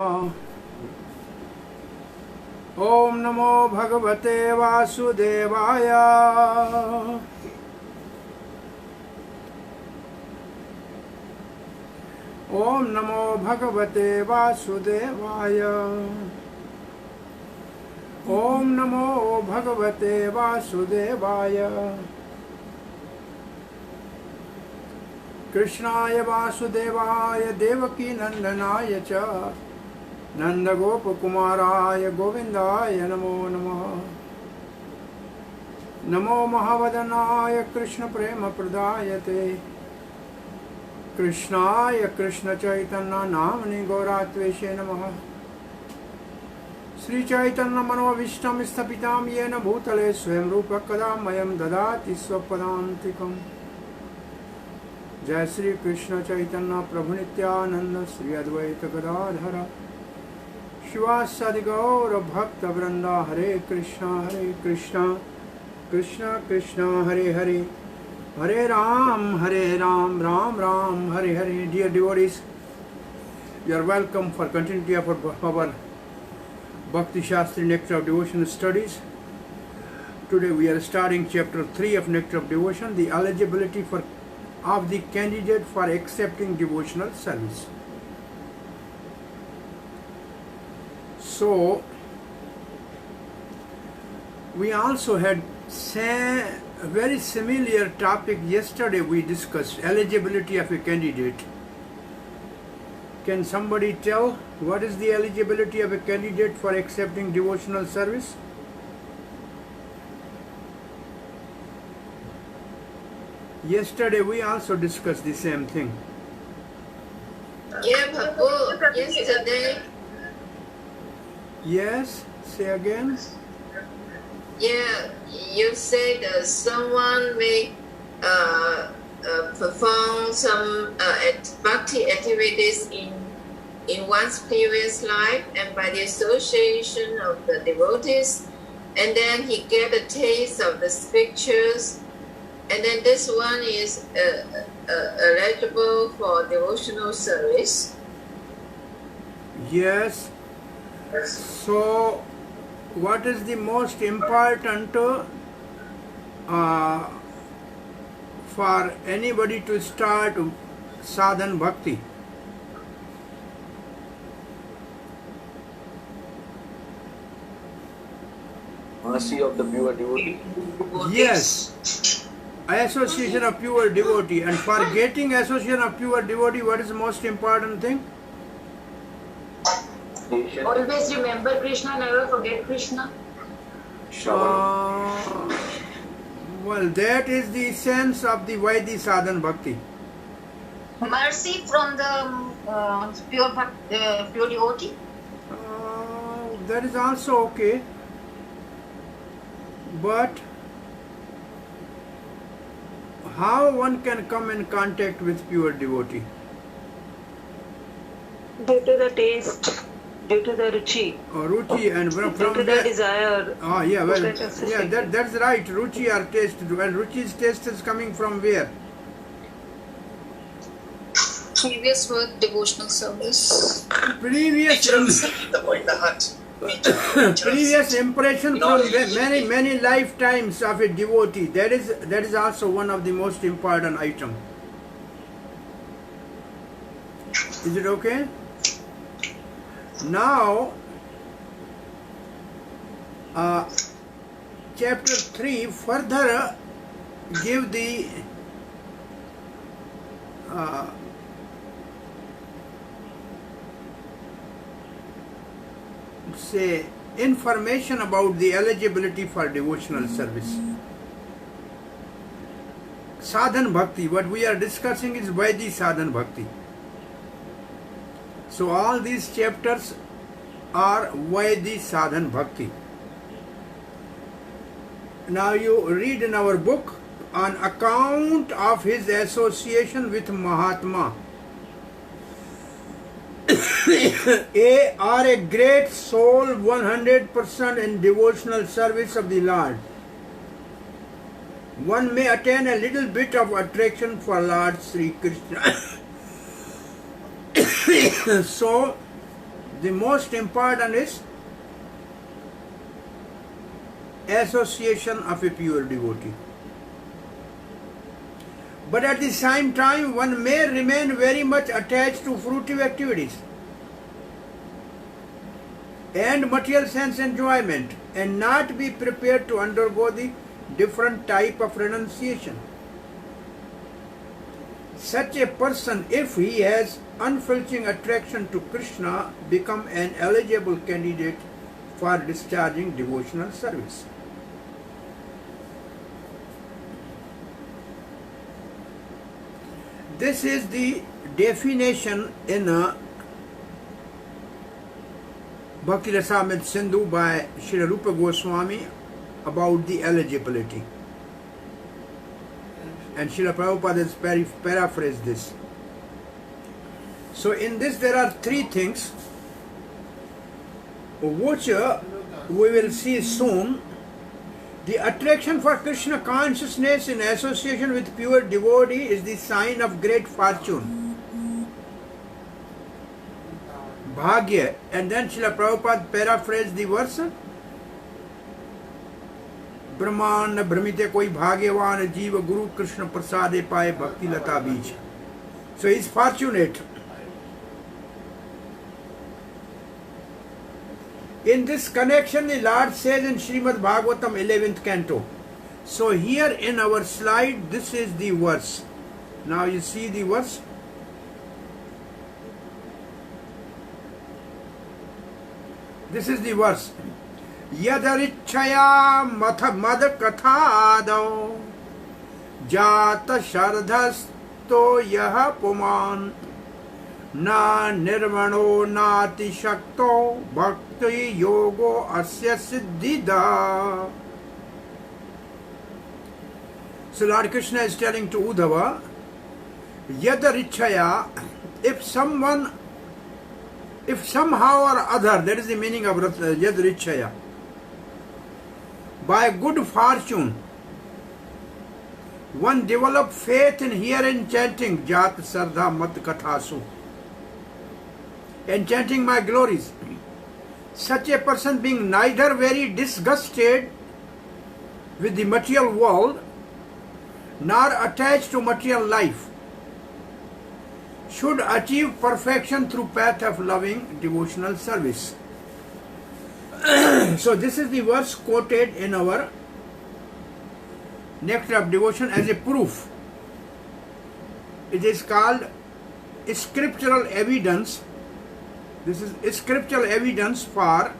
ओम नमो भगवते वासुदेवाय। ओम नमो भगवते वासुदेवाय। ओम नमो भगवते वासुदेवाय। कृष्णाय वासुदेवाय देवकी नंदनाय च नंदगोपकुमाराय गोविंदाय नमो नमः। नमो महावदनाय कृष्ण प्रेम प्रदायते कृष्णाय कृष्ण चैतन्य नामनि गौरात्वेषे नमः। श्री चैतन्य मनोभीष्टं स्थापितां येन भूतले स्वयं रूप कदा मह्यं ददाति स्वपदान्तिकम्। जय श्री कृष्ण चैतन्य प्रभु नित्यानंद श्री अद्वैत गदाधर शिवासादि गौर भक्त वृंदा। हरे कृष्णा कृष्णा कृष्णा हरे हरे, हरे Ram Ram Ram Hare Hare. Dear devotees, you are welcome for continuity of our Bhakti Shastri Nectar of Devotion studies. Today we are starting chapter 3 of Nectar of Devotion, the eligibility of the candidate for accepting devotional service. So, we also had a very similar topic yesterday. We discussed eligibility of a candidate. Can somebody tell what is the eligibility of a candidate for accepting devotional service? Yesterday we also discussed the same thing. Yeah, Prabhu, yesterday. Yes, say again. Yeah, you said someone may perform some bhakti activities in one's previous life, and by the association of the devotees, and then he get a taste of the scriptures, and then this one is eligible for devotional service. Yes. So, what is the most important for anybody to start sadhan bhakti? Mercy of the pure devotee. Yes, association of pure devotee. And for getting association of pure devotee, what is the most important thing? Always remember Krishna, never forget Krishna. Well, that is the essence of the Vaidhi sadhan bhakti. Mercy from the pure devotee. That is also okay. But how one can come in contact with pure devotee? Due to the taste, due to the ruchi. Ruchi, and from due to the desire. Yeah, well, yeah, that's right. Ruchi or taste. And ruchi's taste is coming from where? Previous work, devotional service. Previous impression from many lifetimes of a devotee. That is also one of the most important item. Is it okay? Now, chapter 3 further give the say information about the eligibility for devotional service. Sadhan bhakti, what we are discussing is Vaidhi sadhan bhakti. So all these chapters are Vaidhi sadhan bhakti. Now you read in our book, on account of his association with Mahatma, are a great soul 100% in devotional service of the Lord. One may attain a little bit of attraction for Lord Sri Krishna. So, The most important is association of a pure devotee. But at the same time, one may remain very much attached to fruitive activities and material sense enjoyment and not be prepared to undergo the different type of renunciation. Such a person, if he has unflinching attraction to Krishna, become an eligible candidate for discharging devotional service. This is the definition in Bhakti Rasamrita Sindhu by Srila Rupa Goswami about the eligibility. And Srila Prabhupada has paraphrased this. So in this there are three things which we will see soon. The attraction for Krishna consciousness in association with pure devotee is the sign of great fortune, bhagya. And then Srila Prabhupada paraphrased the verse, ब्रह्मांड भ्रमिते कोई भाग्यवान जीव गुरु कृष्ण प्रसादे पाए भक्ति लता बीज. So he is fortunate. In this connection, the Lord says in Srimad Bhagavatam 11th canto. So here in our slide, this is the verse. Now you see the verse. This is the verse. Yadarichaya mad kathado jata shardhasto yaha puman na nirvano nati shakto bhakti yogo asya siddhida. So Lord Krishna is telling to Uddhava, Yadarichaya, if somehow or other, that is the meaning of Yadarichaya, by good fortune, one develop faith in hearing chanting Jat Sardha Mat Kathasu, and chanting my glories. Such a person, being neither very disgusted with the material world nor attached to material life, should achieve perfection through path of loving devotional service. So this is the verse quoted in our Nectar of Devotion as a proof. It is called scriptural evidence. This is scriptural evidence for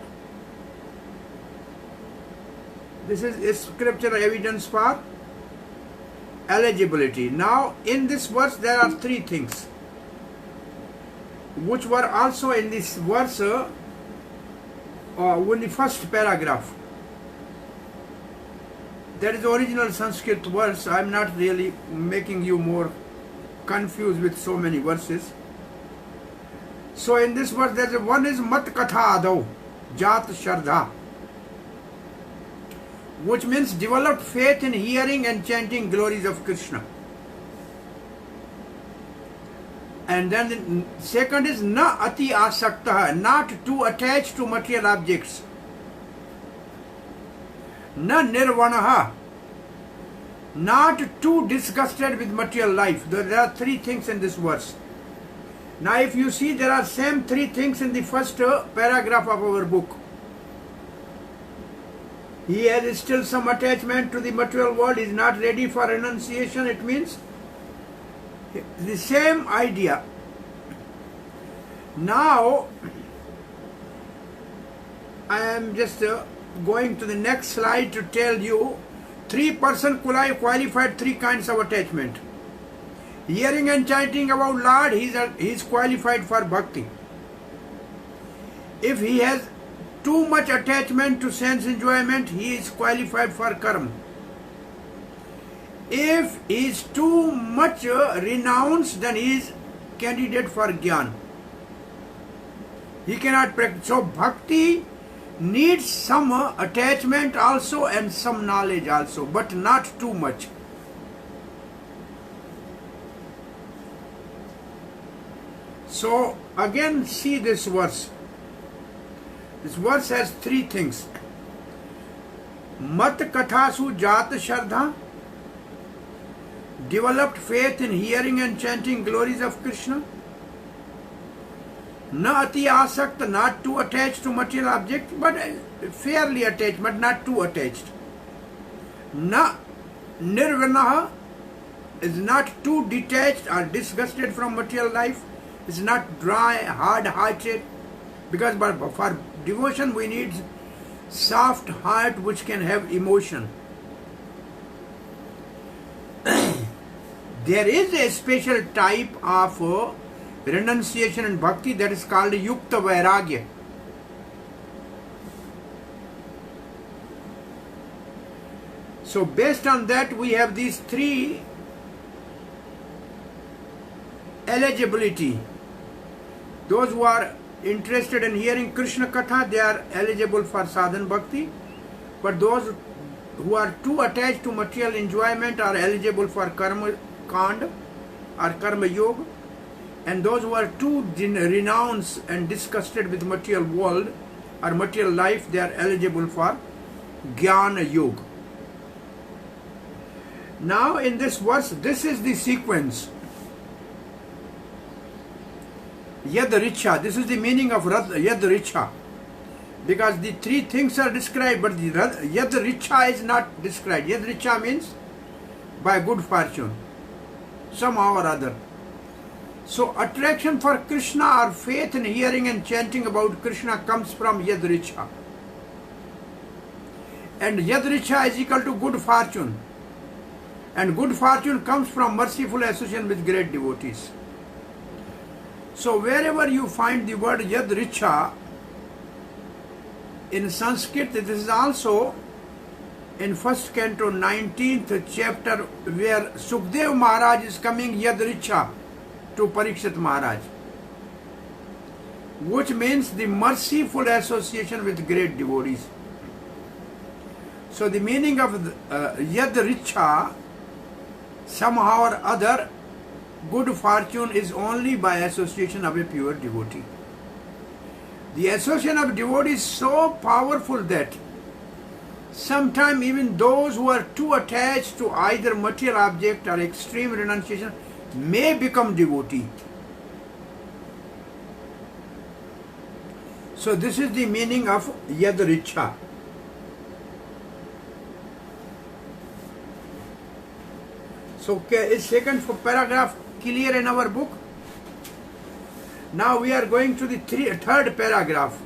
eligibility. Now in this verse there are three things which were also in this verse in the first paragraph. That is the original Sanskrit verse. I am not really making you more confused with so many verses. So in this verse there is one is Mat Katha Adau Jat Shardha, which means developed faith in hearing and chanting glories of Krishna. And then the second is Na Ati Asakta, not too attached to material objects. Na Nirvanaha, not too disgusted with material life. There are three things in this verse. Now if you see, there are same three things in the first paragraph of our book. He has still some attachment to the material world, is not ready for renunciation. It means the same idea. Now I am just going to the next slide to tell you three person qualified three kinds of attachment. Hearing and chanting about Lord, he is qualified for bhakti. If he has too much attachment to sense enjoyment, he is qualified for karma. If he is too much renounced, then he is candidate for jnana. He cannot practice. So bhakti needs some attachment also and some knowledge also, but not too much. So again see this verse. This verse has three things. Mat kathasu jat shraddha, developed faith in hearing and chanting glories of Krishna. Na ati asakt, not too attached to material object, but fairly attached, but not too attached. Na nirvanaha, is not too detached or disgusted from material life, is not dry, hard-hearted, because for devotion we need soft heart which can have emotion. There is a special type of renunciation and bhakti that is called yukta vairagya. So based on that we have these three eligibility. Those who are interested in hearing Krishna Katha, they are eligible for sadhan bhakti, but those who are too attached to material enjoyment are eligible for karma kand or karma yoga, and those who are too renounced and disgusted with material world or material life, they are eligible for jnana yoga. Now in this verse, this is the sequence. Yad Richa, this is the meaning of Yad Richa, because the three things are described, but the Yad Richa is not described. Yad Richa means by good fortune, somehow or other. So attraction for Krishna or faith in hearing and chanting about Krishna comes from Yad Richa. And Yad Richa is equal to good fortune. And good fortune comes from merciful association with great devotees. So wherever you find the word Yad Richa in Sanskrit, this is also in first canto 19th chapter where Sukdev Maharaj is coming Yad Richa to Parikshit Maharaj, which means the merciful association with great devotees. So the meaning of Yad Richa, somehow or other, good fortune is only by association of a pure devotee. The association of devotee is so powerful that sometimes even those who are too attached to either material object or extreme renunciation may become devotee. So this is the meaning of Yad Richa. So is second paragraph clear in our book? Now we are going to the third paragraph.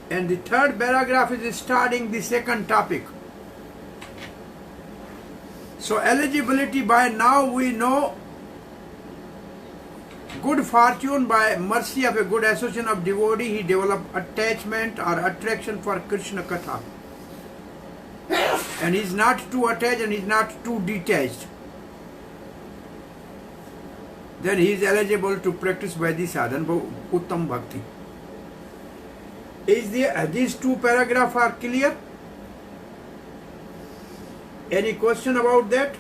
And the third paragraph is starting the second topic. So eligibility, by now we know good fortune by mercy of a good association of devotee, he developed attachment or attraction for Krishna Katha. And he is not too attached and he is not too detached. Then he is eligible to practice Vaidhi sadhan, Uttam Bhakti. These two paragraphs are clear? Any question about that?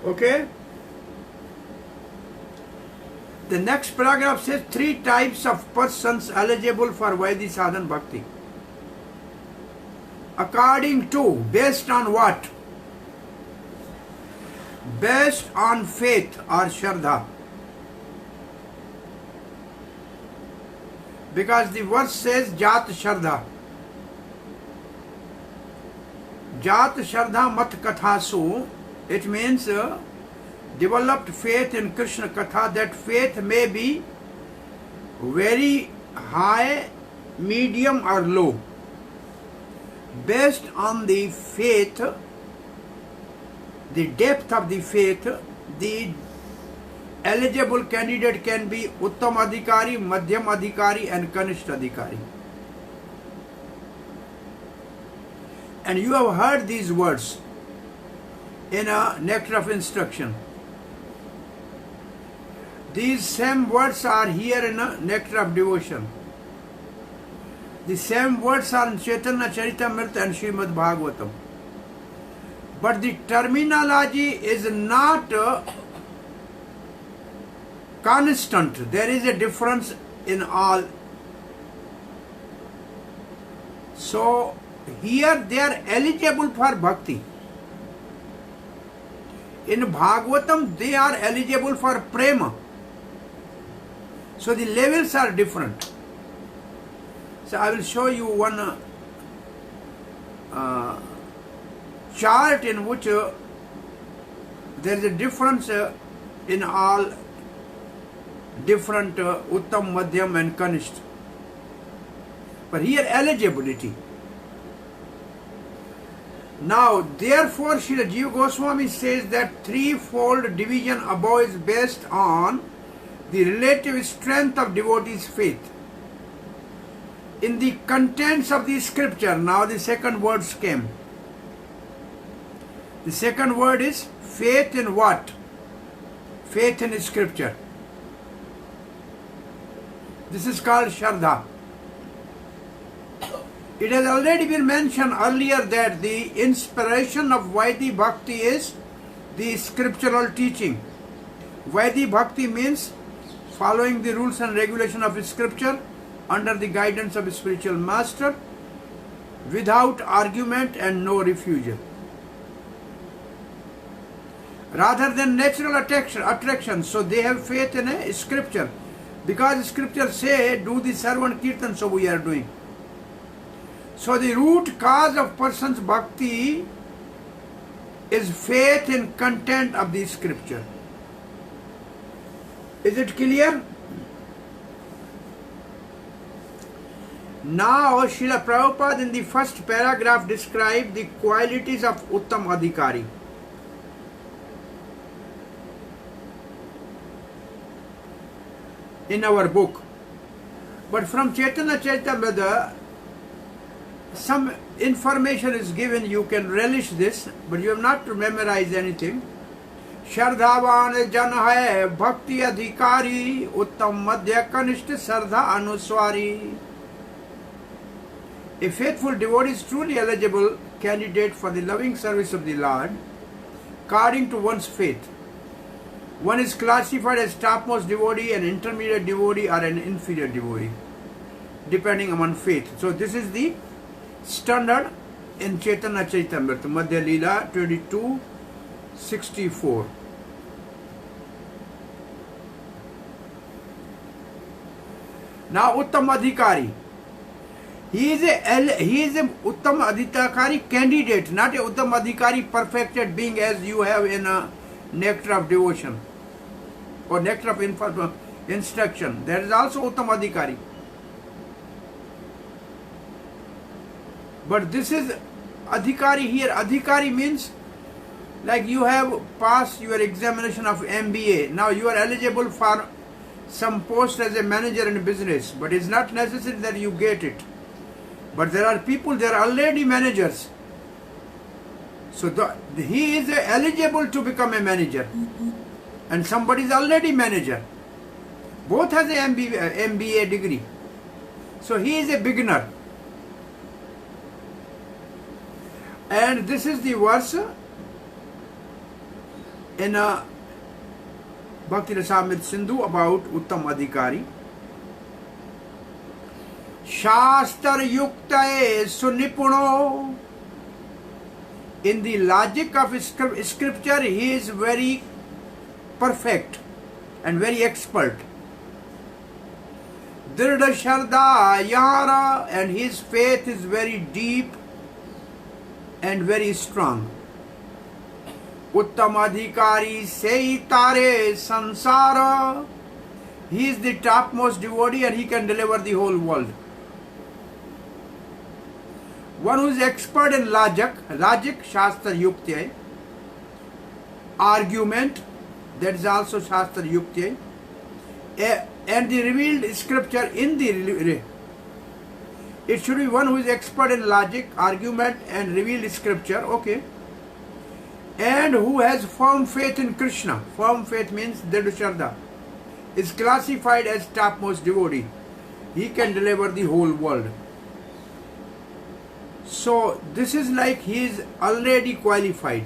Okay? The next paragraph says 3 types of persons eligible for Vaidhi sadhan bhakti. According to, based on what? Based on faith or shraddha. Because the verse says Jat Shraddha. Jat Shraddha Mat Kathasu, it means developed faith in Krishna Katha. That faith may be very high, medium or low. Based on the faith, the depth of the faith, the eligible candidate can be Uttam Adhikari, Madhyam Adhikari and Kanishta Adhikari. And you have heard these words in a Nectar of Instruction. These same words are here in a Nectar of Devotion. The same words are in Chaitanya Charitamrita and Srimad Bhagavatam. but the terminology is not constant. There is a difference in all. So here they are eligible for bhakti. In Bhagavatam they are eligible for prema. So the levels are different. So I will show you one chart in which there is a difference in all different Uttam, Madhyam and Kanishta. But here eligibility. Now therefore Srila Jiva Goswami says that threefold division above is based on the relative strength of devotees' faith in the contents of the scripture. Now the second words came. The second word is faith in what? Faith in scripture. This is called Shraddha. It has already been mentioned earlier that the inspiration of Vaidhi Bhakti is the scriptural teaching. Vaidhi Bhakti means following the rules and regulation of scripture under the guidance of a spiritual master without argument and no refusal. Rather than natural attraction, so they have faith in a scripture. Because scripture say, do the Sarvan Kirtan, so we are doing. So the root cause of person's bhakti is faith in content of the scripture. Is it clear? Now Srila Prabhupada in the first paragraph described the qualities of Uttam Adhikari. In our book. But from Chaitanya Charitamrita, some information is given, you can relish this, but you have not to memorize anything. Shardhavan jan hai bhakti adhikari uttam madhya kanishta sardha anuswari. A faithful devotee is truly eligible candidate for the loving service of the Lord according to one's faith. One is classified as topmost devotee, an intermediate devotee or an inferior devotee depending on faith. So this is the standard in Chaitanya Charitamrita, Madhya Leela 22:64. Now Uttam Adhikari. He is a Uttam Adhikari candidate, not a Uttam Adhikari perfected being as you have in a nectar of devotion or nectar of instruction. There is also Uttam Adhikari. But this is Adhikari here. Adhikari means like you have passed your examination of MBA. Now you are eligible for some post as a manager in business, but it's not necessary that you get it. But there are people, they are already managers. So he is eligible to become a manager. And somebody is already manager. Both has a MBA degree. So he is a beginner. And this is the verse in Bhakti Rasamrita Sindhu about Uttam Adhikari. Shastra yuktae sunipuno. In the logic of scripture, he is very perfect and very expert. Dridha Shraddha Yara, and his faith is very deep and very strong. Uttam Adhikari sei tare sansara. He is the topmost devotee and he can deliver the whole world. One who is expert in logic, Shastra Yukti, argument, that is also Shastra Yukti, and the revealed scripture in the it should be one who is expert in logic, argument and revealed scripture, okay, and who has firm faith in Krishna. Firm faith means Dridha Shraddha, is classified as topmost devotee. He can deliver the whole world. So this is like he is already qualified.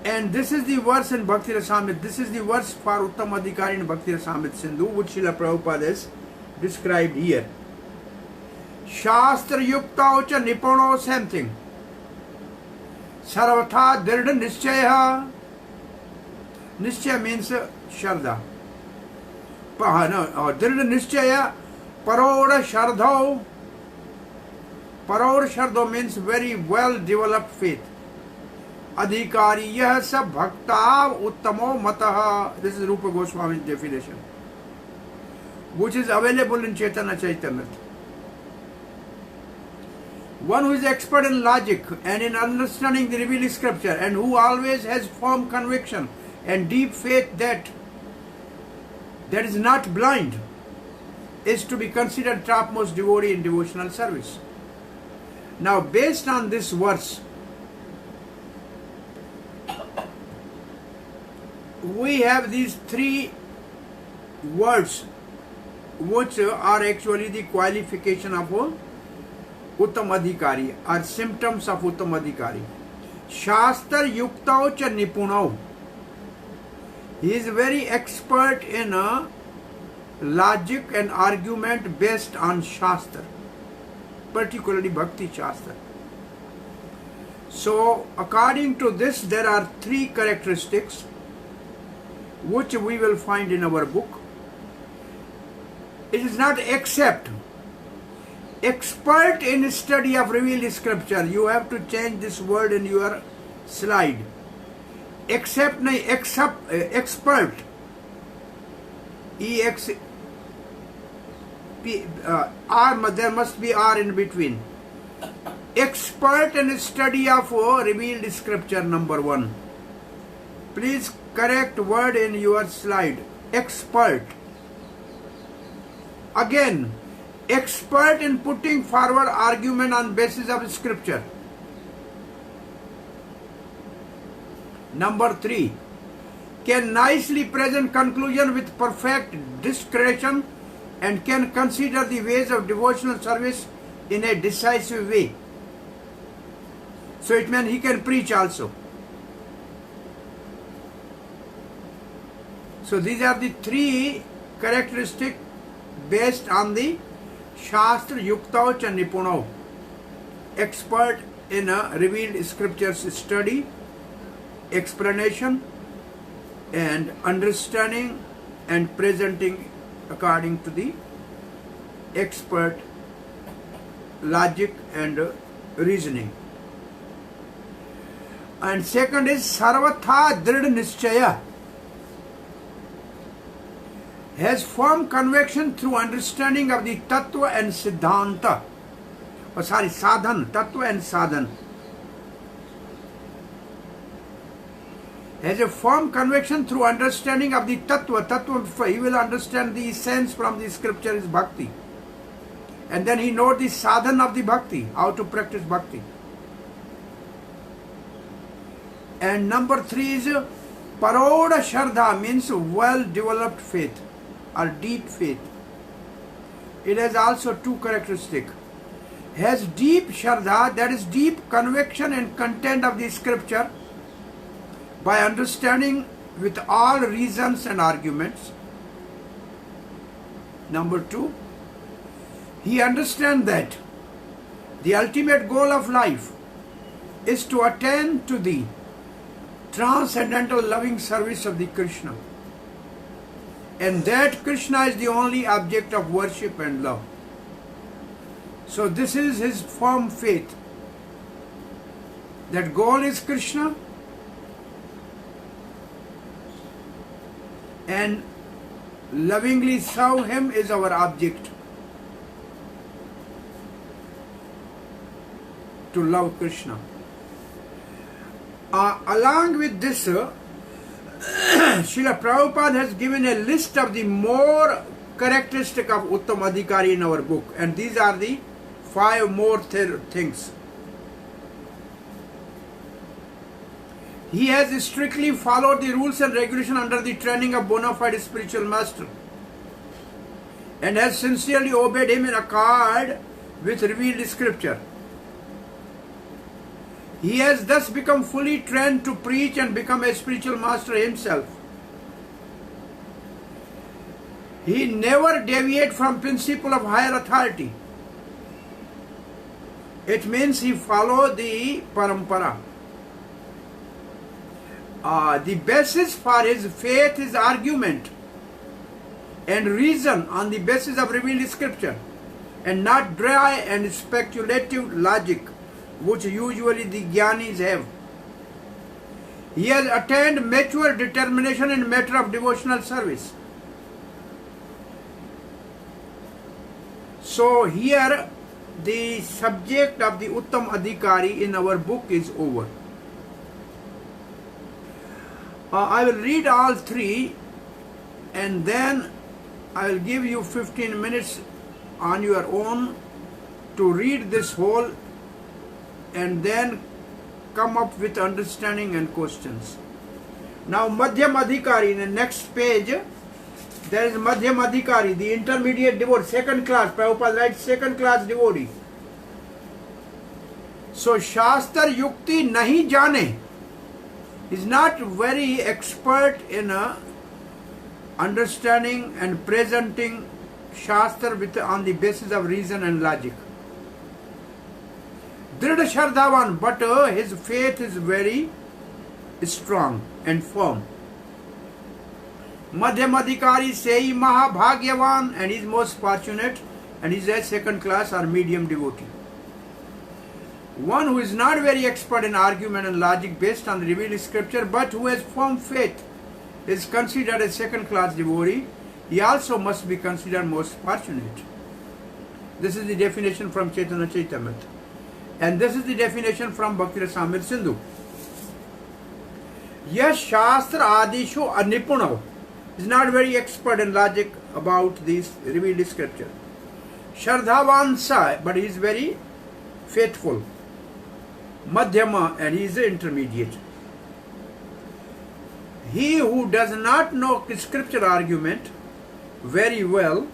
And this is the verse in Bhakti Rasamrita. This is the verse for Uttam Adhikari in Bhakti Rasamrita Sindhu, which Srila Prabhupada has described here. Shastra Yuktau cha Nipuno, same thing. Sarvatha Dirda Nischaya. Nischaya means Shardha. Dirda Nischaya Paroda Shardho. Paroda Shardho means very well developed faith. Adhikari yah sab bhakta uttamo matah. This is Rupa Goswami's definition, which is available in Chaitanya Charitamrita. One who is expert in logic and in understanding the revealed scripture, and who always has firm conviction and deep faith that is not blind, is to be considered topmost devotee in devotional service. Now, based on this verse, we have these three words which are actually the qualification of Uttam Adhikari, are symptoms of Uttam Adhikari. Shastra Yuktau cha Nipunau. He is very expert in logic and argument based on Shastra, particularly Bhakti Shastra. So, according to this, there are three characteristics which we will find in our book. It is not except expert in study of revealed scripture. You have to change this word in your slide. Except expert. R, there must be R in between. Expert in study of revealed scripture, number 1. Please correct word in your slide. Expert. Again, expert in putting forward argument on basis of scripture. Number 3, can nicely present conclusion with perfect discretion and can consider the ways of devotional service in a decisive way. So it means he can preach also. So these are the three characteristics based on the Shastra Yuktau cha Nipunau. Expert in a revealed scriptures study, explanation, and understanding and presenting according to the expert logic and reasoning. And second is Sarvatha Drid Nischaya. Has firm conviction through understanding of the Tattva and Siddhanta. Sadhan, Tattva and Sadhan. Has a firm conviction through understanding of the Tattva. Tattva, he will understand the essence from the scripture is Bhakti. And then he knows the sadhan of the Bhakti, how to practice Bhakti. And number 3 is Paroda Shardha, means well-developed faith or deep faith. It has also 2 characteristics. Has deep Shardha, that is deep conviction and content of the scripture by understanding with all reasons and arguments. Number 2, he understands that the ultimate goal of life is to attain to the transcendental loving service of the Krishna, and that Krishna is the only object of worship and love. So this is his firm faith, that goal is Krishna and lovingly serve him is our object, to love Krishna. Along with this, Srila Prabhupada has given a list of the more characteristic of Uttam Adhikari in our book, and these are the 5 more things. He has strictly followed the rules and regulation under the training of bona fide spiritual master, and has sincerely obeyed him in accord with revealed scripture. He has thus become fully trained to preach and become a spiritual master himself. He never deviates from principle of higher authority. It means he follows the parampara. The basis for his faith is argument and reason on the basis of revealed scripture, and not dry and speculative logic, which usually the jnanis have. He has attained mature determination in matter of devotional service. So here the subject of the Uttam Adhikari in our book is over. I will read all three, and then I will give you 15 minutes on your own to read this whole and then come up with understanding and questions. Now Madhyam Adhikari, in the next page, there is Madhyam Adhikari, the intermediate devotee, second class. Prabhupada writes second class devotee. So Shastra Yukti Nahi Jane is not very expert in understanding and presenting Shastra on the basis of reason and logic. Dridha Shardhavan, but his faith is very strong and firm. Madhyam Adhikari Sei Mahabhagyavan, and he is most fortunate, and he is a second class or medium devotee. One who is not very expert in argument and logic based on the revealed scripture, but who has firm faith, is considered a second class devotee. He also must be considered most fortunate. This is the definition from Chaitanya Charitamrita. And this is the definition from Bhakti Rasamrita Sindhu. Yes, Shastra Adishu Anipunav is not very expert in logic about this revealed scripture. Shardhavan Sa, but he is very faithful. Madhyama, and he is the intermediate. He who does not know scripture argument very well,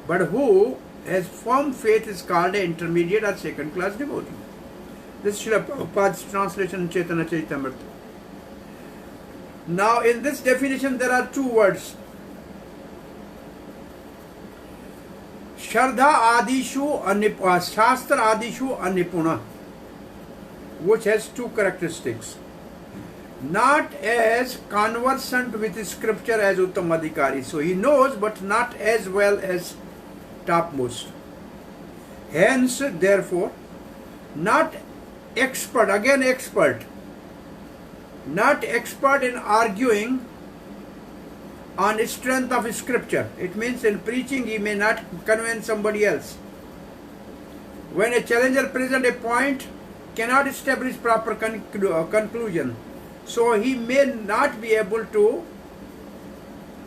but who has firm faith, is called an intermediate or second class devotee. This is Srila Prabhupada's translation in Chaitanya Charitamrita. Now in this definition there are two words. Shardha Adishu Anipuna, Shastra Adishu Anipuna, which has two characteristics. Not as conversant with scripture as Uttam Adhikari. So he knows, but not as well as topmost. Hence, therefore, not expert, again expert, not expert in arguing on strength of scripture. It means in preaching he may not convince somebody else. When a challenger presents a point, cannot establish proper conclusion. So he may not be able to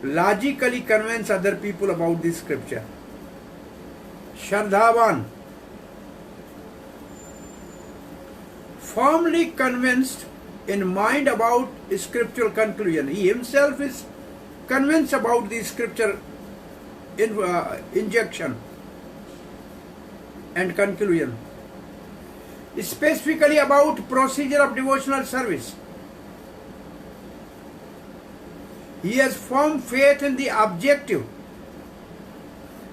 logically convince other people about this scripture. Shardhavan, firmly convinced in mind about scriptural conclusion. He himself is convinced about the scripture injection and conclusion. Specifically about procedure of devotional service. He has firm faith in the objective,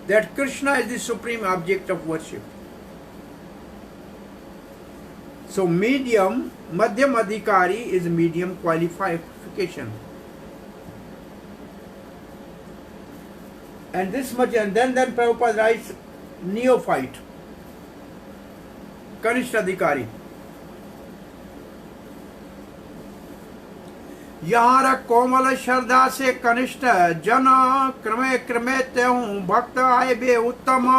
that Krishna is the supreme object of worship. So medium, Madhyam Adhikari is medium qualification. And this much, and then Prabhupada writes neophyte, Kanishta Adhikari. यहाँ कोमल श्रद्धा से कनिष्ठ जन क्रमे क्रमे त्यों भक्त आए बे उत्तम.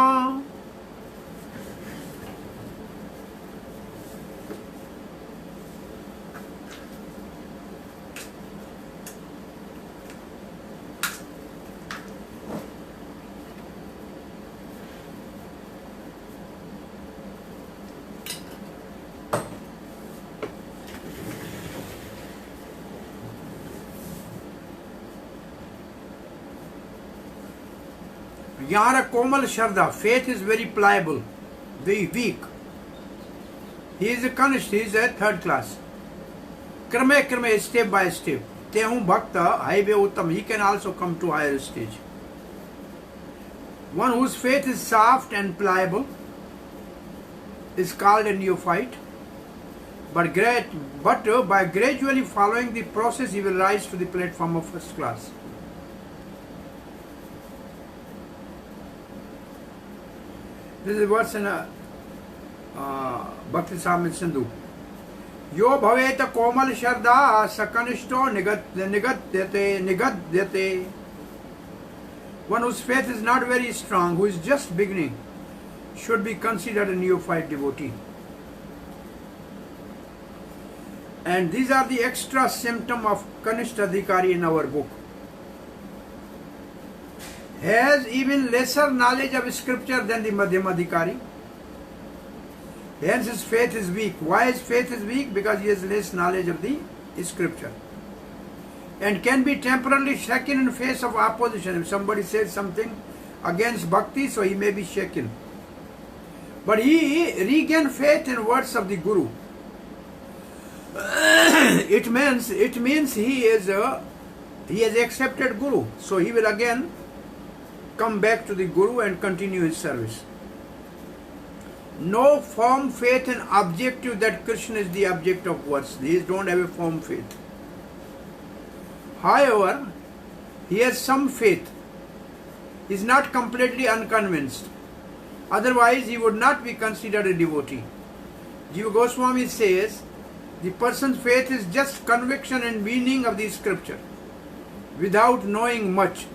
Yara Komal Sharda, faith is very pliable, very weak. He is a Kanishta, he is a third class. Krame, step by step. Tehum Bhakta, Haive Uttam, he can also come to higher stage. One whose faith is soft and pliable is called a neophyte. But by gradually following the process, he will rise to the platform of first class. This is a verse in Bhakti Samit Sindhu. Yo bhaveta komal sharda sakanishto nigadyate. One whose faith is not very strong, who is just beginning, should be considered a neophyte devotee. And these are the extra symptom of Kanishta Adhikari in our book. Has even lesser knowledge of scripture than the Madhyam Adhikari. Hence his faith is weak. Why his faith is weak? Because he has less knowledge of the scripture. And can be temporarily shaken in face of opposition. If somebody says something against bhakti, so he may be shaken. But he regained faith in words of the Guru. It means he has accepted Guru. So he will again come back to the Guru and continue his service. No firm faith and objective that Krishna is the object of words. These don't have a firm faith. However, he has some faith. He is not completely unconvinced. Otherwise, he would not be considered a devotee. Jiva Goswami says, the person's faith is just conviction and meaning of the scripture, without knowing much.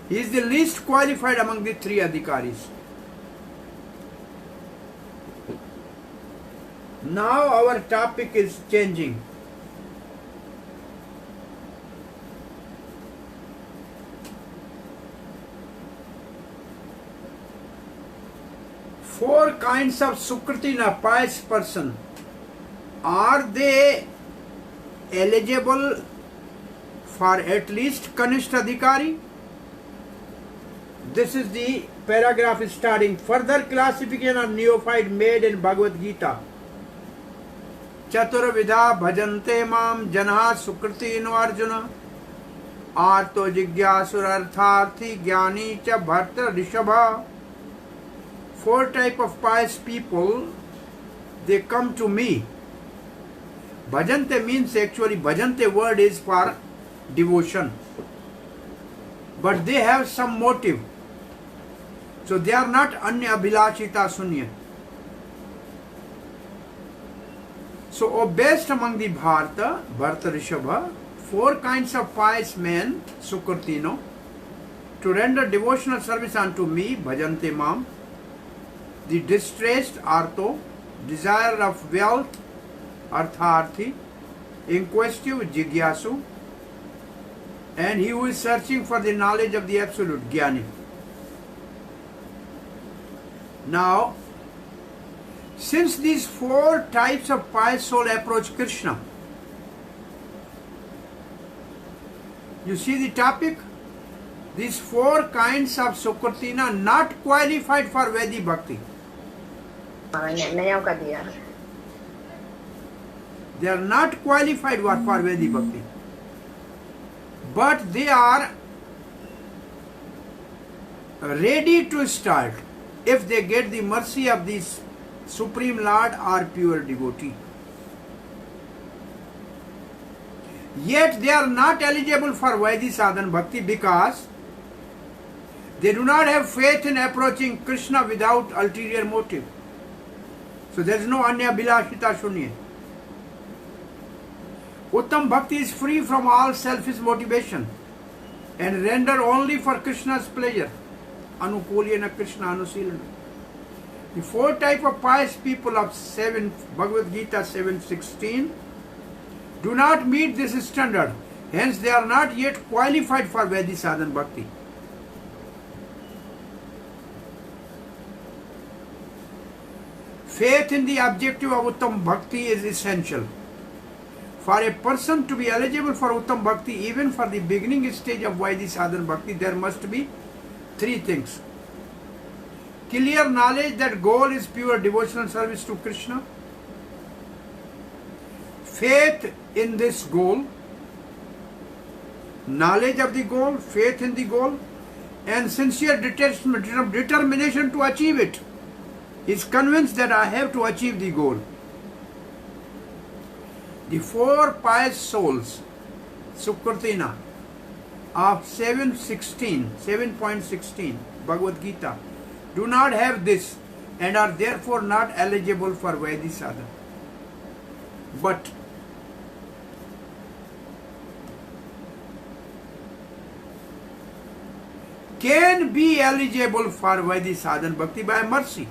He is the least qualified among the three adhikaris. Now our topic is changing. Four kinds of Sukritina, pious person. Are they eligible for at least Kanishta Adhikari? This is the paragraph starting. Further classification of neophyte made in Bhagavad Gita. Chaturvidha bhajante mam janha sukriti Arjuna. Arto jigyasur artharthi jnani cha bharta rishabha. Four type of pious people, they come to me. Bhajante means actually, bhajante word is for devotion. But they have some motive. So they are not anya abhilashita sunya. So best among the Bharta Rishabha, four kinds of pious men, Sukrtino, to render devotional service unto me, bhajante mam. The distressed, artho, desire of wealth, artharthi, inquisitive, jigyasu, and he who is searching for the knowledge of the absolute, jnani. Now, since these four types of pious soul approach Krishna, you see the topic? These four kinds of Sukratina not qualified for Vedic Bhakti. They are not qualified for Vedic Bhakti. But they are ready to start if they get the mercy of the Supreme Lord or pure devotee. Yet they are not eligible for Vaidhi Sadhan Bhakti because they do not have faith in approaching Krishna without ulterior motive. So there is no Anya Bilashita Shunya. Uttam Bhakti is free from all selfish motivation and render only for Krishna's pleasure. Anukulyana Krishna Anusilana. The four type of pious people of Bhagavad Gita 7:16 do not meet this standard. Hence they are not yet qualified for Vedic Sadhan Bhakti. Faith in the objective of Uttam Bhakti is essential. For a person to be eligible for Uttam Bhakti, even for the beginning stage of Vaidhi Sadhana Bhakti, there must be three things. Clear knowledge that goal is pure devotional service to Krishna. Faith in this goal. Knowledge of the goal, faith in the goal, and sincere determination to achieve it. He is convinced that I have to achieve the goal. The four pious souls, Sukrutina, of 7.16 Bhagavad Gita, do not have this and are therefore not eligible for Vaidhi Sadhana. But can be eligible for Vaidhi Sadhana Bhakti by mercy.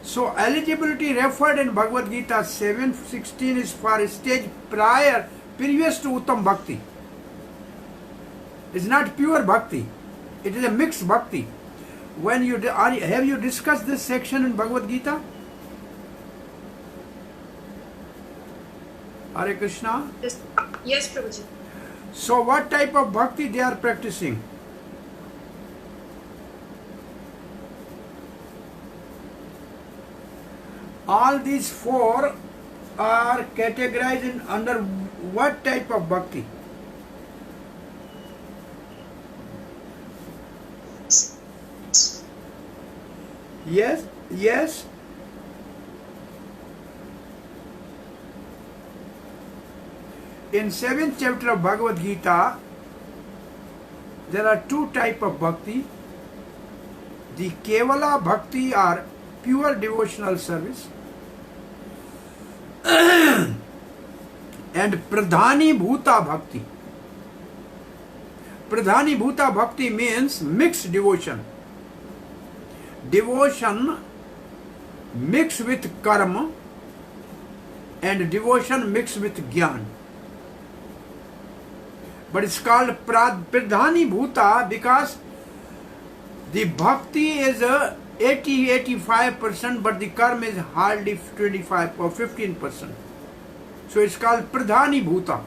So eligibility referred in Bhagavad Gita 7.16 is for a stage previous to Uttam Bhakti. It's not pure Bhakti. It is a mixed Bhakti. When you have you discussed this section in Bhagavad Gita? Hare Krishna. Yes, Prabhuji. So what type of Bhakti they are practicing? All these four are categorized in under what type of Bhakti? Yes, yes. In 7th chapter of Bhagavad Gita, there are two types of Bhakti. The Kevala Bhakti are pure devotional service, and Pradhani Bhuta Bhakti. Pradhani Bhuta Bhakti means mixed devotion. Devotion mixed with karma and devotion mixed with jnana. But it's called Pradhani Bhuta because the bhakti is 80-85%, but the karma is hardly 25 or 15%. So it's called Pradhani Bhuta.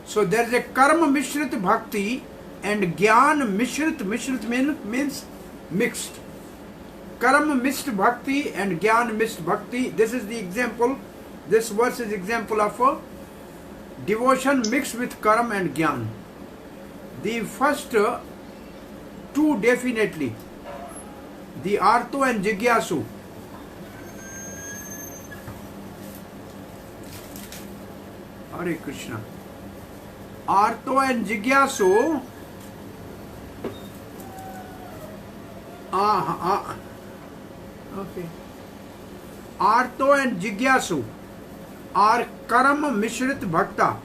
So there is a karma mishrit bhakti and jnana mishrit. Mishrit means mixed. Karma mixed bhakti and jnana mixed bhakti. This is the example. This verse is example of devotion mixed with karma and jnana. The first two definitely. The Arto and Jigyasu. Hare Krishna. Arto and Jigyasu. Okay. Arto and Jigyasu are karma mishrit bhakta,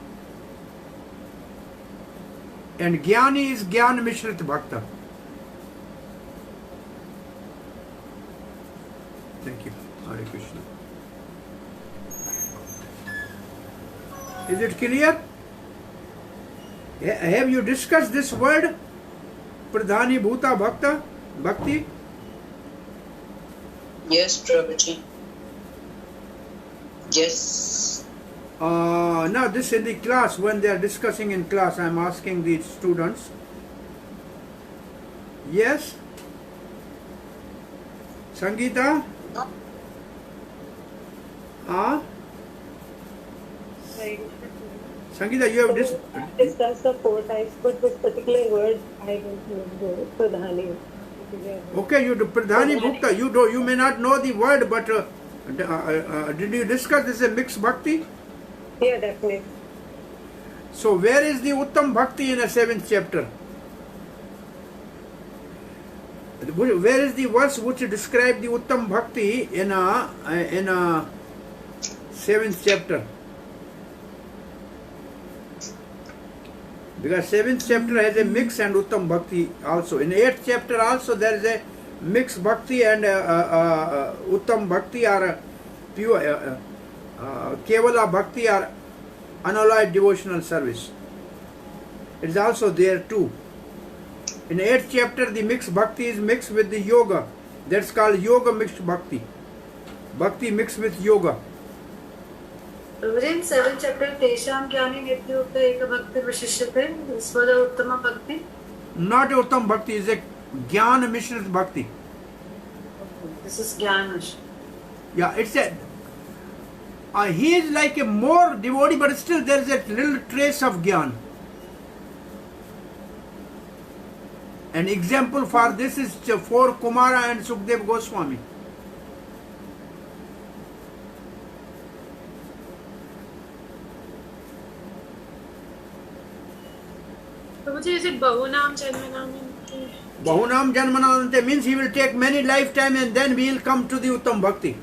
and Jnani is jnana mishrit bhakta. Thank you. Hare Krishna. Is it clear? Have you discussed this word? Pradhani Bhuta Bhakta? Bhakti? Yes, Prabhuji. Yes. Now this in the class, when they are discussing in class, I am asking the students. Yes? Sangeeta? Sangeeta, you have discussed the four types, but this particular word I don't know. Pradhani. Okay, you do Pradhani Bhukta. You may not know the word, but did you discuss this is a mixed bhakti? Yeah, definitely. So where is the Uttam Bhakti in the 7th chapter? Where is the verse which describes the Uttam Bhakti in a 7th chapter? Because 7th chapter has a mix and Uttam Bhakti also. In 8th chapter also there is a mixed Bhakti and Uttam Bhakti are pure, Kevala Bhakti are unalloyed devotional service. It is also there too. In 8th chapter the mixed Bhakti is mixed with the yoga. That's called yoga mixed Bhakti. Bhakti mixed with yoga. Within 7th chapter, Tesham Jnani Nityukta Eka Bhakti Vashishyate. This was the Uttama Bhakti. Not Uttam Bhakti, is a Gyan Mishrit Bhakti. This is Jnanish. Yeah, it's a. He is like a more devotee, but still there is a little trace of Gyan. An example for this is for Kumara and Sukdev Goswami. Prabhuji, is it Bahunam Janmanam? Bahunam Janmanante means he will take many lifetime and then we will come to the Uttam Bhakti.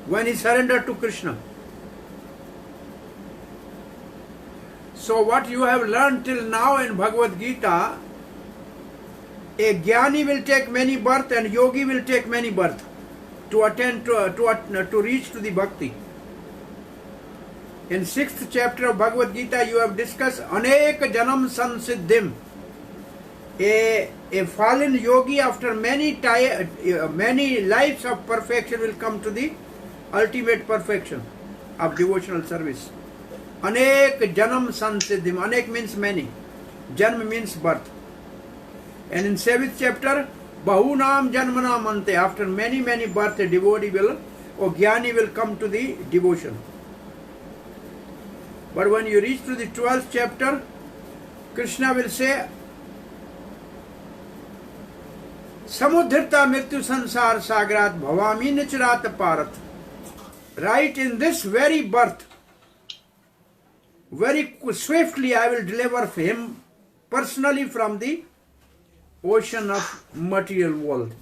When he surrendered to Krishna. So what you have learned till now in Bhagavad Gita, a Jnani will take many birth and Yogi will take many birth to attain to reach to the Bhakti. In 6th chapter of Bhagavad Gita, you have discussed Anek Janam Sansiddhim. A fallen yogi after many lives of perfection will come to the ultimate perfection of devotional service. Anek Janam Sansiddhim. Anek means many. Janam means birth. And in 7th chapter, Bahunam Janmanam Ante. After many births, a devotee will, or Jnani will come to the devotion. But when you reach to the 12th chapter, Krishna will say, Samudhrita Mrityu Sansar Sagrat Bhavami Nicharat Parat. Right in this very birth, very swiftly I will deliver him personally from the ocean of material world,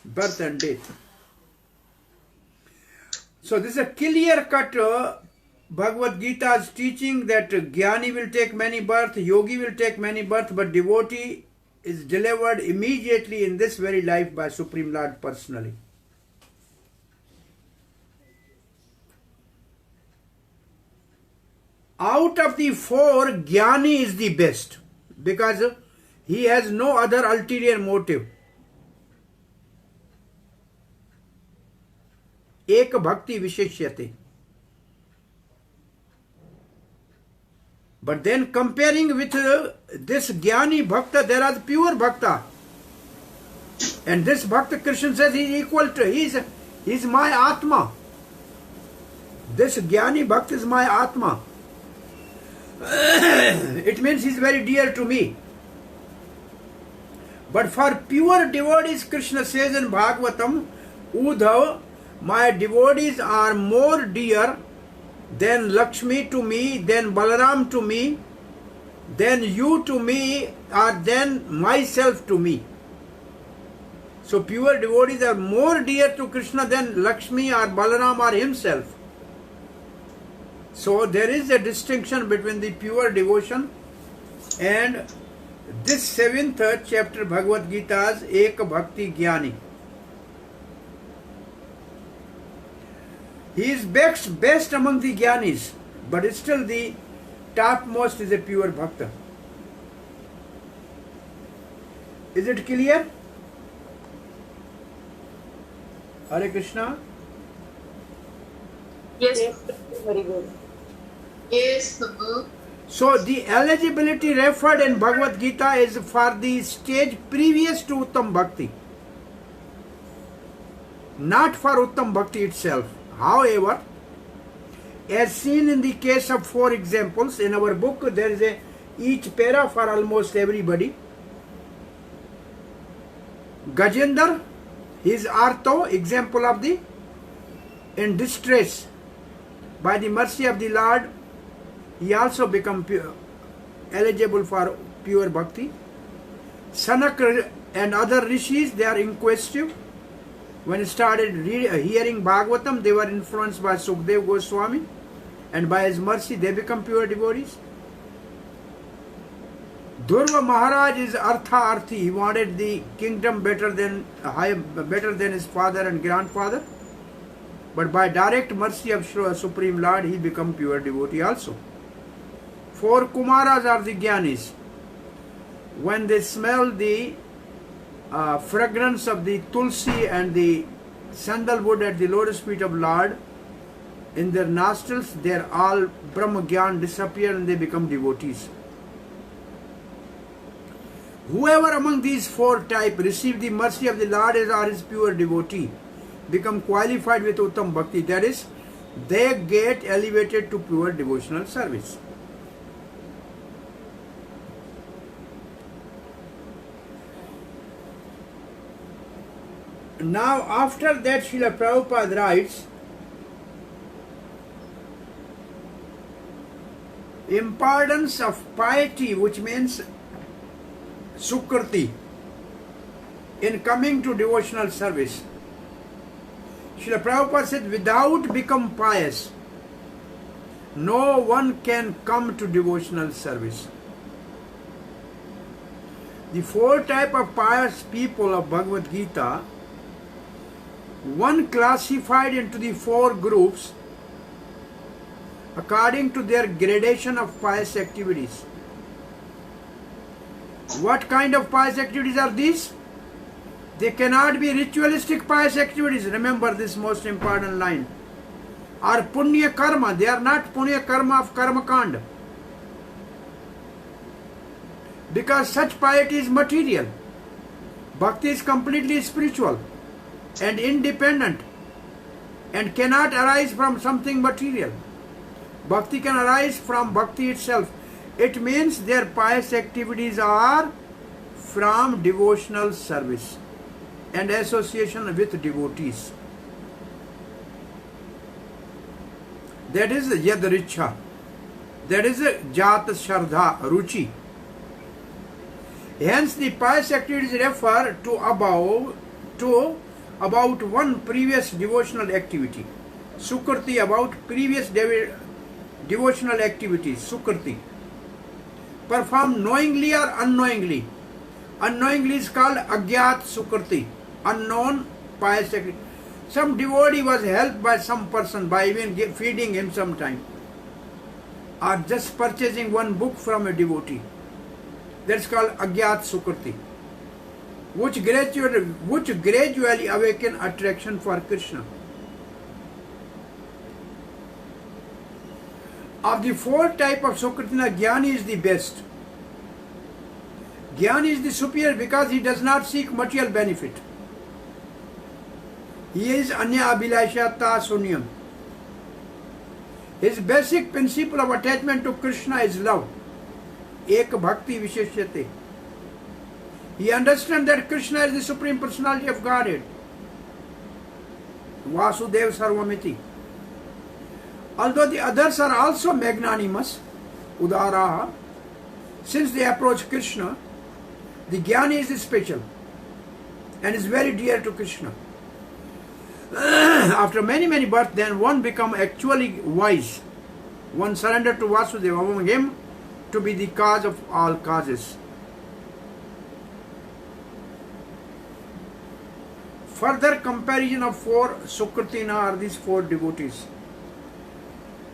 birth and death. So this is a clear-cut Bhagavad Gita's teaching that Jnani will take many births, Yogi will take many births, but devotee is delivered immediately in this very life by Supreme Lord personally. Out of the four, Jnani is the best because he has no other ulterior motive. Ek bhakti visheshyate. But then comparing with this Jnani Bhakta, there are pure Bhakta. And this Bhakta, Krishna says, he is equal to, he is my Atma. This Jnani Bhakta is my Atma. It means he is very dear to me. But for pure devotees, Krishna says in Bhagavatam, Udhav, my devotees are more dear than Lakshmi to me, then Balaram to me, then you to me, or then myself to me. So pure devotees are more dear to Krishna than Lakshmi or Balaram or himself. So there is a distinction between the pure devotion and this 7th chapter Bhagavad Gita's Ek Bhakti Jnani. He is best among the Jnanis, but still the topmost is a pure Bhakta. Is it clear? Hare Krishna? Yes. Very good. Yes, Prabhu. So the eligibility referred in Bhagavad Gita is for the stage previous to Uttam Bhakti, not for Uttam Bhakti itself. However, as seen in the case of 4 examples in our book, there is each para for almost everybody. Gajendra, his Artho, example of the in distress. By the mercy of the Lord, he also become eligible for pure bhakti. Sanak and other rishis, they are inquisitive. When he started hearing Bhagavatam, they were influenced by Sukdev Goswami, and by his mercy they become pure devotees. Dhruva Maharaj is Artha-Arthi. He wanted the kingdom better than his father and grandfather. But by direct mercy of Supreme Lord, he become pure devotee also. 4 Kumaras are the Jnanis. When they smell the fragrance of the tulsi and the sandalwood at the lotus feet of Lord. In their nostrils, their all Brahma Gyan disappear and they become devotees. Whoever among these four types receive the mercy of the Lord as or his pure devotee, become qualified with Uttam Bhakti, that is, they get elevated to pure devotional service. Now, after that, Srila Prabhupada writes, importance of piety, which means Sukriti, in coming to devotional service. Srila Prabhupada said, without become pious, no one can come to devotional service. The four types of pious people of Bhagavad Gita, one classified into the four groups according to their gradation of pious activities. What kind of pious activities are these? They cannot be ritualistic pious activities. Remember this most important line. Or punya karma. They are not punya karma of karma kanda. Because such piety is material. Bhakti is completely spiritual and independent and cannot arise from something material. Bhakti can arise from bhakti itself. It means their pious activities are from devotional service and association with devotees. That is Yad Richa. That is Jat Shardha, Ruchi. Hence the pious activities refer to about one previous devotional activity. Sukriti, about previous devotional activities. Sukriti. Performed knowingly or unknowingly. Unknowingly is called Agyat Sukriti. Unknown pious activity. Some devotee was helped by some person by even feeding him sometime, or just purchasing one book from a devotee. That's called Agyat Sukriti, which gradually awaken attraction for Krishna. Of the four types of Sukritina, Jnani is the best. Jnani is the superior because he does not seek material benefit. He is Anya Abhilashata Sunyam. His basic principle of attachment to Krishna is love. Ek Bhakti Visheshyate. He understands that Krishna is the Supreme Personality of Godhead. Vasudev Sarvamiti. Although the others are also magnanimous, Udaraha, since they approach Krishna, the Jnani is special and is very dear to Krishna. After many births, then one become actually wise. One surrender to Vasudeva, among him to be the cause of all causes. Further comparison of four Sukritina are these four devotees.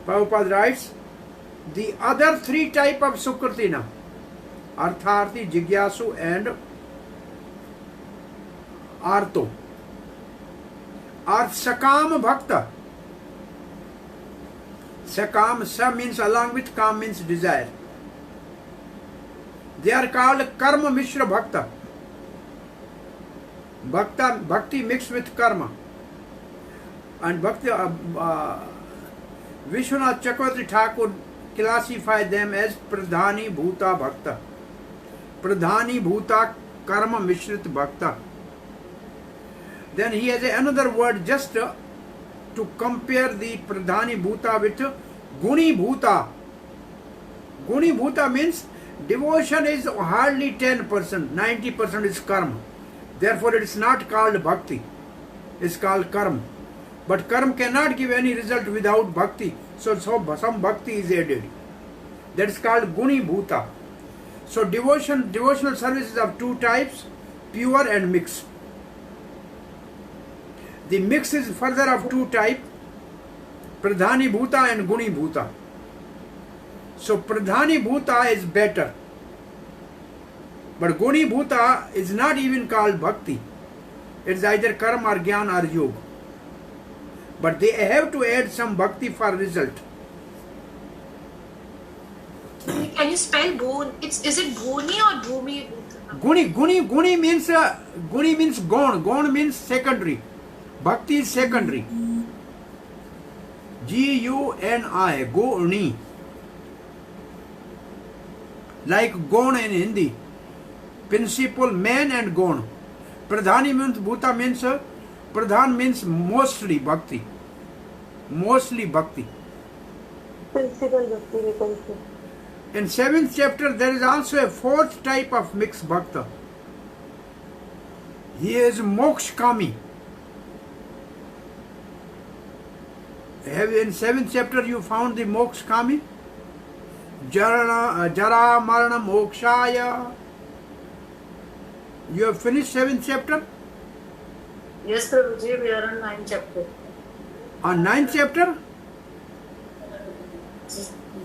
Prabhupada writes, the other three types of Sukritina, Artharthi, Jigyasu and Arto, are Sakam Bhakta. Sakam, Sa means along with, Kam means desire. They are called Karma Mishra Bhakta. Bhakti mixed with karma. And Bhakti, Vishwanath Chakravarti Thakur classified them as Pradhani Bhuta Bhakta. Pradhani Bhuta Karma Mishrit Bhakta. Then he has another word just to compare the Pradhani Bhuta with Guni Bhuta. Guni Bhuta means devotion is hardly 10%, 90% is karma. Therefore it is not called bhakti, it is called karma. But karma cannot give any result without bhakti, so some bhakti is added. That is called Guni Bhuta. So devotional service is of two types, pure and mixed. The mix is further of two types, Pradhani Bhuta and Guni Bhuta. So Pradhani Bhuta is better. But Guni Bhuta is not even called bhakti. It is either karma or jnana or yoga. but they have to add some bhakti for result. Can you spell Bhun? Is it Bhuni or Bhumi? Guni means gone. Gone means secondary. Bhakti is secondary. Guni. Guni. Like gone in Hindi. Principal, man and gone. Pradhani means Bhuta means Pradhan means mostly bhakti. Mostly bhakti. Principal bhakti we can say. In 7th chapter, there is also a 4th type of mixed bhakta. He is mokshkami. In 7th chapter, you found the mokshkami? Jara marana mokshaya. You have finished 7th chapter? Yes, Prabhuji, we are on 9th chapter. On 9th chapter?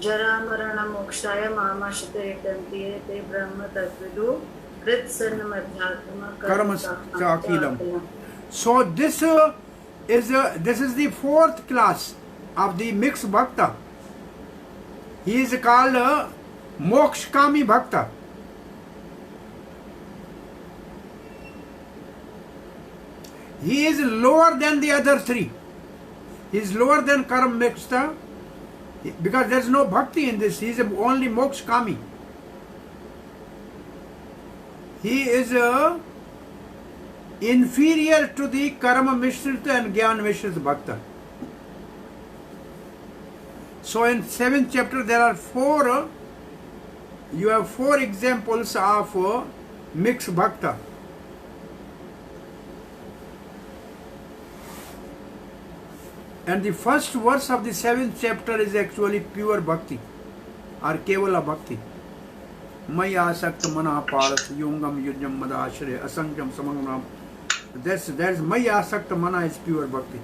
Jara marana mokshaya mamashite ekantiye te brahma tatvidu krit sanna madhyatma Karma Chakilam. So this is the 4th class of the mixed bhakta. He is called mokshkami bhakta. He is lower than the other 3. He is lower than karma mixta because there is no bhakti in this. He is only mokshkami. He is inferior to the karma mishrita and gyan mishrita bhakta. So in 7th chapter there are 4. You have 4 examples of mixed bhakta. And the first verse of the 7th chapter is actually pure bhakti or kevala bhakti. Maya asakta mana parat yungam yujam madashre asanjam samangnam. That's Maya asakta mana is pure bhakti.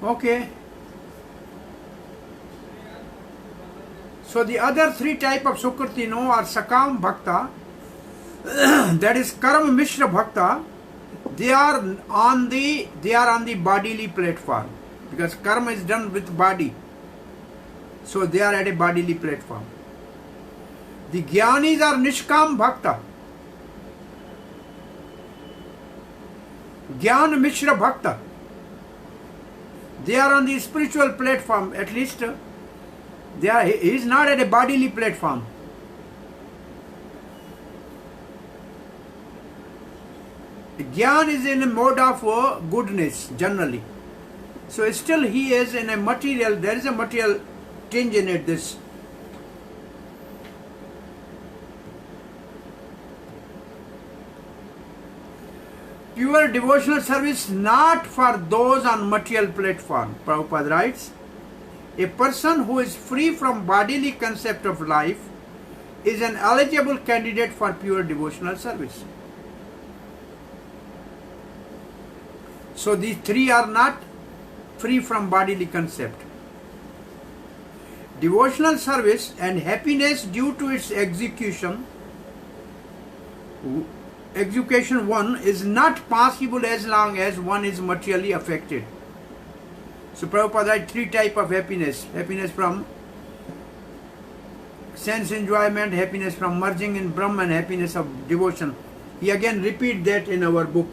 Okay. So the other 3 type of Sukriti are Sakam Bhakta, that is Karma Mishra Bhakta. They are on the bodily platform because karma is done with body. So they are at a bodily platform. The Jnanis are Nishkam Bhakta. Jnana Mishra Bhakta. They are on the spiritual platform, at least he is not at a bodily platform. Gyan is in a mode of goodness generally. So still he is in a material, there is a material tinge in it, this. Pure devotional service not for those on material platform. Prabhupada writes, a person who is free from bodily concept of life is an eligible candidate for pure devotional service. So these 3 are not free from bodily concept. Devotional service and happiness due to its execution 1 is not possible as long as one is materially affected. So Prabhupada had 3 types of happiness. Happiness from sense enjoyment, happiness from merging in Brahman, and happiness of devotion. He again repeat that in our book.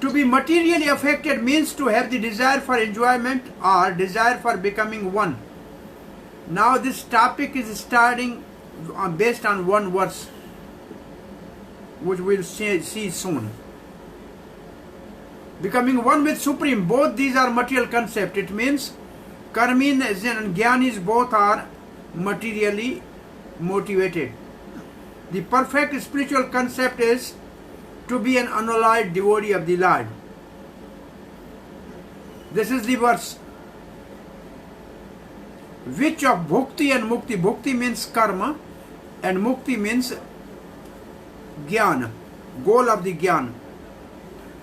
To be materially affected means to have the desire for enjoyment or desire for becoming one. Now this topic is starting based on one verse, which we'll see soon. Becoming one with Supreme, both these are material concept. It means Karmin and Jnanis both are materially motivated. The perfect spiritual concept is to be an unalloyed devotee of the Lord. This is the verse. Which of Bhukti and Mukti? Bhukti means karma and Mukti means Jnana, goal of the Jnana.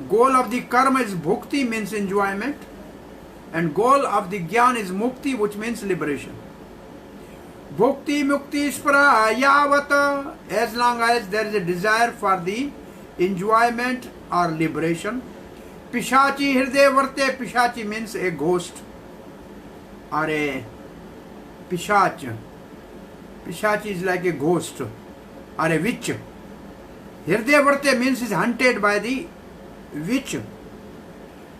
Goal of the karma is Bhukti, means enjoyment, and goal of the Jnana is Mukti, which means liberation. Bhukti mukti spara yavata, as long as there is a desire for the enjoyment or liberation. Pishachi hriday varte, Pishachi means a ghost or a Pishach. Pishachi is like a ghost or a witch. Hriday varte means is hunted by the witch.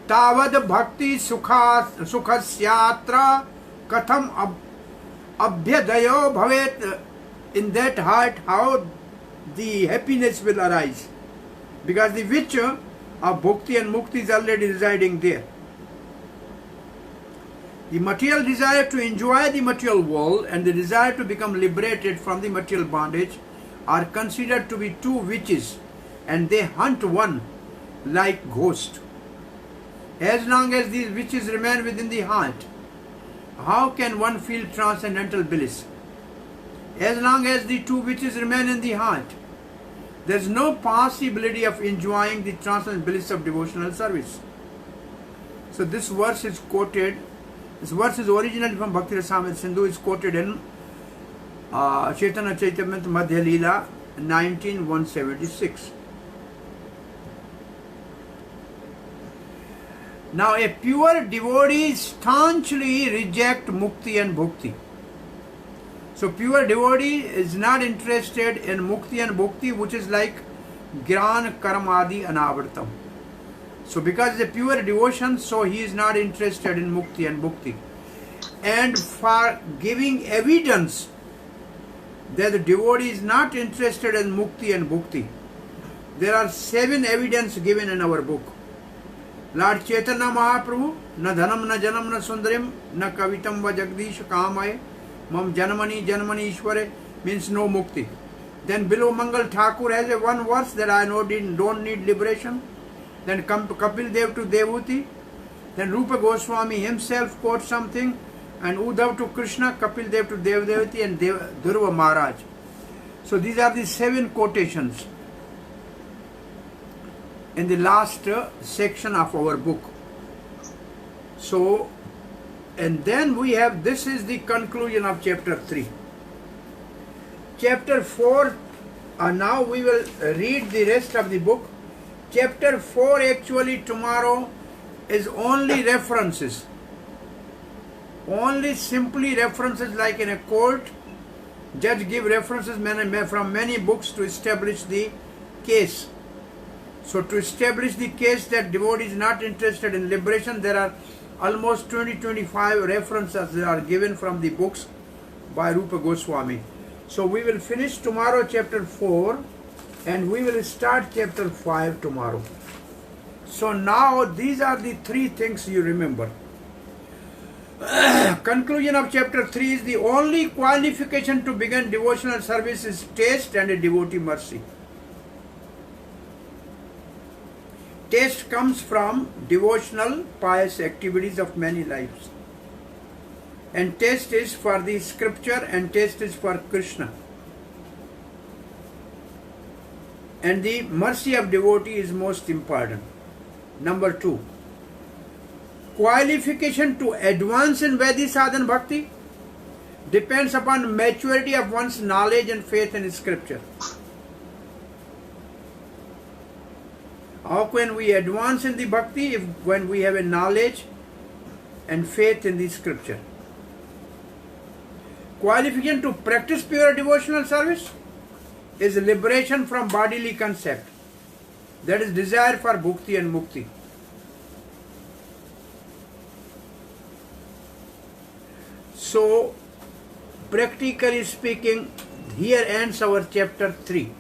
Tavad bhakti sukhasyatra katham abhyadayo bhavet, in that heart how the happiness will arise, because the witch of bhakti and mukti is already residing there. The material desire to enjoy the material world and the desire to become liberated from the material bondage are considered to be two witches, and they hunt one like ghost. As long as these witches remain within the heart, how can one feel transcendental bliss? As long as the two witches remain in the heart, there is no possibility of enjoying the transcendental bliss of devotional service. So this verse is quoted. This verse is originally from Bhakti Rasamrita Sindhu. Is quoted in Chaitanya Chaitamrita Madhya Leela 19:176. Now a pure devotee staunchly rejects mukti and bhukti. So pure devotee is not interested in mukti and bhukti, which is like gran karamadi anavartam. So because it's a pure devotion, so he is not interested in mukti and bhukti. And for giving evidence that the devotee is not interested in mukti and bhukti, there are 7 evidences given in our book. Lord Chaitanya Mahaprabhu, na dhanam na janam na sundarim na kavitam va jagdish kamaya mam janmani janmani ishware, means no mukti. Then below Mangal Thakur has a one verse that I don't need liberation. Then Kapil Dev to Devuti. Then Rupa Goswami himself quotes something, and Uddhav to Krishna, Kapil Dev to Devdevati, and Dhruva Maharaj. So these are the 7 quotations in the last section of our book. So, and then we have, this is the conclusion of chapter 3. Chapter 4, now we will read the rest of the book. Chapter 4 actually tomorrow is only references. Only simply references, like in a court, judge give references from many books to establish the case. So to establish the case that devotee is not interested in liberation, there are almost 20-25 references that are given from the books by Rupa Goswami. So we will finish tomorrow chapter 4 and we will start chapter 5 tomorrow. So now these are the 3 things you remember. Conclusion of chapter 3 is the only qualification to begin devotional service is taste and a devotee mercy. Taste comes from devotional pious activities of many lives. And taste is for the scripture and taste is for Krishna. And the mercy of devotee is most important. Number 2. Qualification to advance in Vaidhi sadhan bhakti depends upon maturity of one's knowledge and faith in scripture. How can we advance in the bhakti when we have a knowledge and faith in the scripture? Qualification to practice pure devotional service is liberation from bodily concept. That is desire for bhukti and mukti. So, practically speaking, here ends our chapter 3.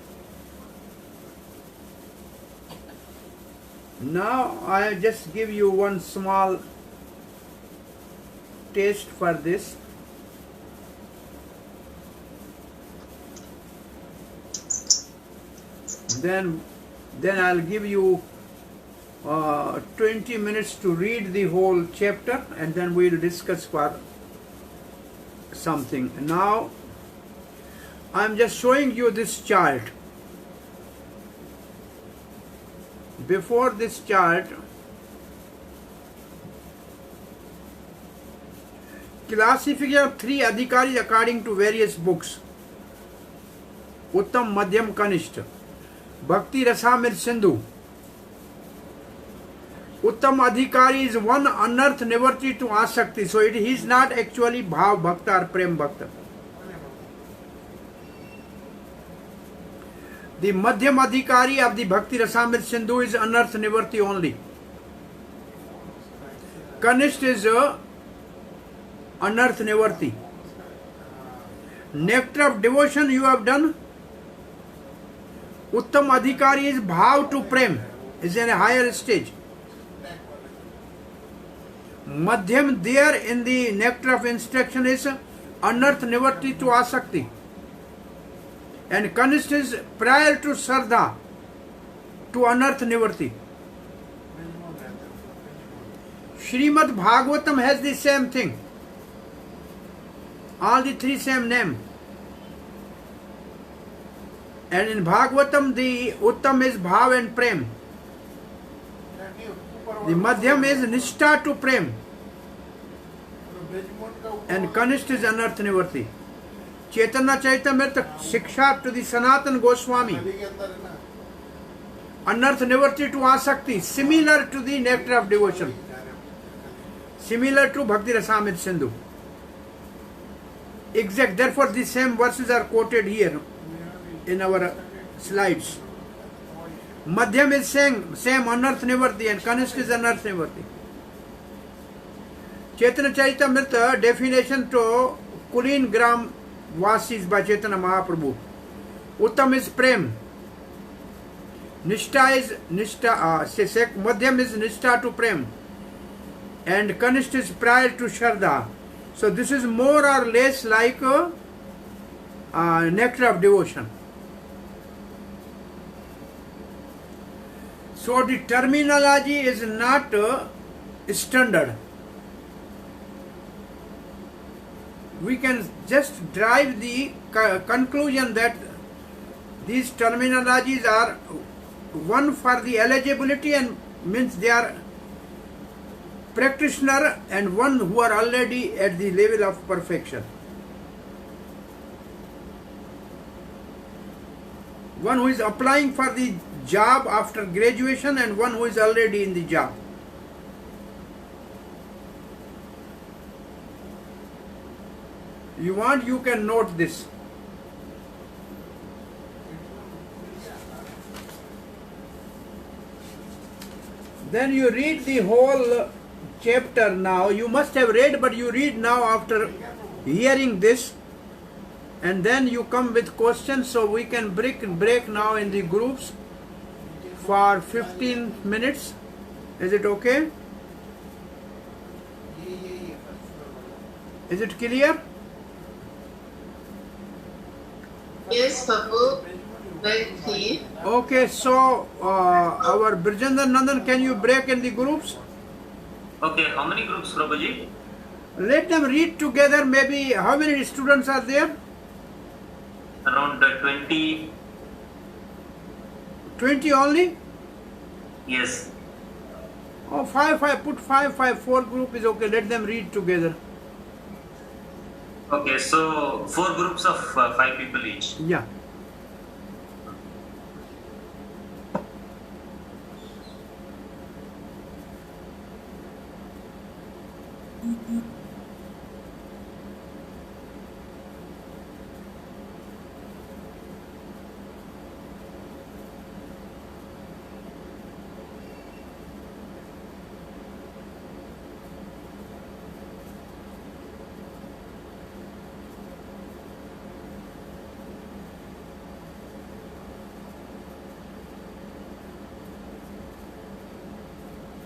Now I just give you one small taste for this. Then I'll give you 20 minutes to read the whole chapter and then we'll discuss for something. Now I'm just showing you this chart. Before this chart, classification of 3 adhikaris according to various books. Uttam, Madhyam, Kanishta. Bhakti Rasamrita Sindhu. Uttam adhikari is one unearthed nivritti to asakti. So he is not actually bhav bhakta or prem bhakta. The Madhyam adhikari of the Bhakti Rasamrita Sindhu is unearthed nivritti only. Kanishta is unearthed nivritti. Nectar of devotion you have done. Uttam adhikari is bhav to prem, is in a higher stage. Madhyam there in the nectar of instruction is unearthed nivritti to asakti. And Kanishta is prior to Sardha to unearthed nivritti. Srimad Bhagavatam has the same thing. All the 3 same name. And in Bhagavatam the Uttam is Bhav and Prem. The Madhyam is Nishtha to Prem. And Kanishta is unearthed nivritti. Chaitanya Charitamrita Shiksha to the Sanatan Goswami. Unearthed nivritti to asakti, similar to the nectar of devotion. Similar to Bhakti Rasamrita Sindhu. Exact. Therefore, the same verses are quoted here in our slides. Madhyam is same unearthed nivritti and Kanishta is unearthed nivritti. Chaitanya Charitamrita definition to Kulin Gram Vasis by Chaitanya Mahaprabhu. Uttam is Prem. Nishtha is Madhyam is Nishtha to Prem. And Kanishta is prior to Shraddha. So this is more or less like nectar of devotion. So the terminology is not standard. We can just drive the conclusion that these terminologies are one for the eligibility and means they are practitioner and one who are already at the level of perfection. One who is applying for the job after graduation and one who is already in the job. You want, you can note this. Then you read the whole chapter now. You must have read, but you read now after hearing this. And then you come with questions, so we can break now in the groups for 15 minutes. Is it okay? Is it clear? Yes, Prabhu. Very clear. Okay, so our Brijendra Nandan, can you break in the groups? Okay, how many groups, Prabhuji? Let them read together. Maybe how many students are there? Around 20. 20 only? Yes. Oh, 5, put 5, 4 group is okay. Let them read together. Okay, so 4 groups of 5 people each. Yeah.